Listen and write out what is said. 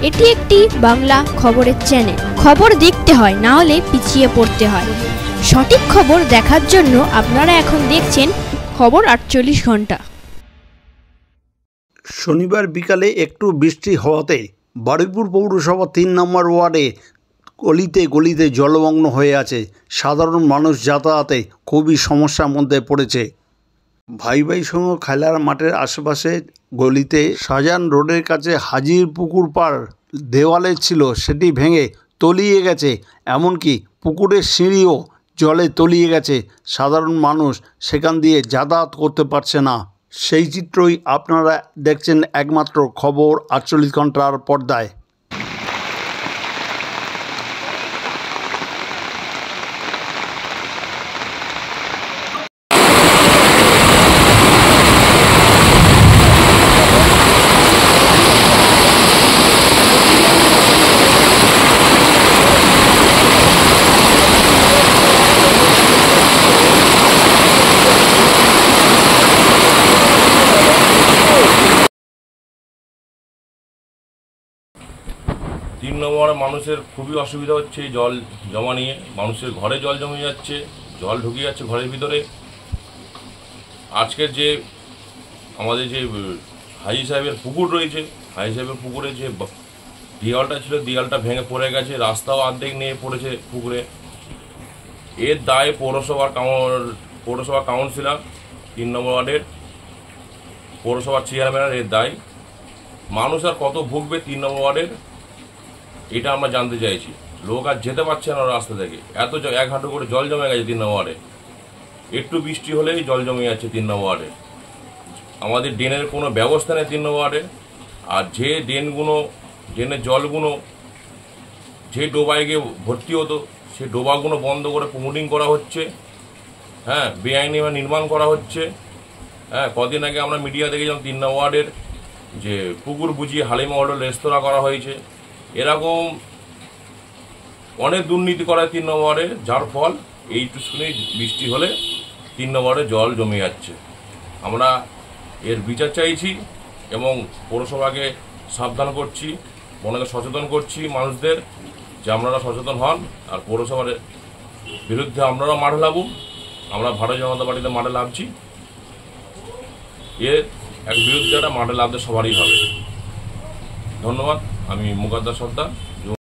এটি একটি বাংলা খবরের চ্যানেল। খবর দেখতে হয়, না হলে পিছিয়ে পড়তে হয়। সঠিক খবর দেখার জন্য আপনারা এখন দেখছেন খবর 48 ঘন্টা। শনিবার বিকালে একটু বৃষ্টি হওয়াতে বারুইপুর পৌরসভা 3 নম্বর ওয়ার্ডে গলিতে গলিতে জলমগ্ন হয়ে আছে। সাধারণ মানুষ যাতায়াতে খুবই সমস্যার মধ্যে পড়েছে। ভাই ভাই সংঘ খেলার মাঠের আশেপাশে গলিতে শাহজাহান রোডের কাছে হাজির পুকুর পাড় দেওয়ালে ছিল, সেটি ভেঙে তলিয়ে গেছে। এমনকি পুকুরের সিঁড়িও জলে তলিয়ে গেছে। সাধারণ মানুষ সেখান দিয়ে যাতায়াত করতে পারছে না। সেই চিত্রই আপনারা দেখছেন একমাত্র খবর 48 ঘন্টার পর্দায়। 3 নম্বরে মানুষের খুবই অসুবিধা হচ্ছে এই জল জমা নিয়ে। মানুষের ঘরে জল জমে যাচ্ছে, জল ঢুকে যাচ্ছে ঘরের ভিতরে। আজকের যে আমাদের যে হাজি সাহেবের পুকুর রয়েছে, হাজি সাহেবের পুকুরে যে দেয়ালটা ছিল, দেয়ালটা ভেঙে পড়ে গেছে, রাস্তাও অর্ধেক নিয়ে পড়েছে পুকুরে। এর দায় পৌরসভা কাউন্সিলর 3 নম্বর ওয়ার্ডের পৌরসভার চেয়ারম্যানের এর দায়। মানুষ আর কত ভুগবে 3 নম্বর ওয়ার্ডের, এটা আমরা জানতে চাইছি। লোক আর যেতে পারছে না রাস্তা থেকে, এত 1 হাঁটু করে জল জমে গেছে 3 নম্বর ওয়ার্ডে। একটু বৃষ্টি হলেই জল জমে যাচ্ছে 3 নম্বর ওয়ার্ডে। আমাদের ড্রেনের কোনো ব্যবস্থা নেই 3 নম্বর ওয়ার্ডে। আর যে ড্রেনের জলগুলো যে ডোবায় গিয়ে ভর্তি হতো, সেই ডোবাগুলো বন্ধ করে প্রমোটিং করা হচ্ছে। হ্যাঁ, বেআইনিভাবে নির্মাণ করা হচ্ছে। হ্যাঁ, কদিন আগে আমরা মিডিয়া দেখেছিলাম 3 নম্বর ওয়ার্ডের যে পুকুর বুঝিয়ে হালিমা হোটেল রেস্তোরাঁ করা হয়েছে। এরকম অনেক দুর্নীতি করায় 3 নম্বরে, যার ফল এইটুকুনি বৃষ্টি হলে 3 নম্বরে জল জমে যাচ্ছে। আমরা এর বিচার চাইছি এবং পৌরসভাকে সাবধান করছি, মনকে সচেতন করছি মানুষদের যে আপনারা সচেতন হন আর পৌরসভার বিরুদ্ধে আপনারা মাঠে লাগুন। আমরা ভারতীয় জনতা পার্টিতে মাঠে লাভছি, এর এক বিরুদ্ধে একটা মাঠে লাভতে সবারই হবে। ধন্যবাদ। আমি মুকাদ্দাস সর্দার।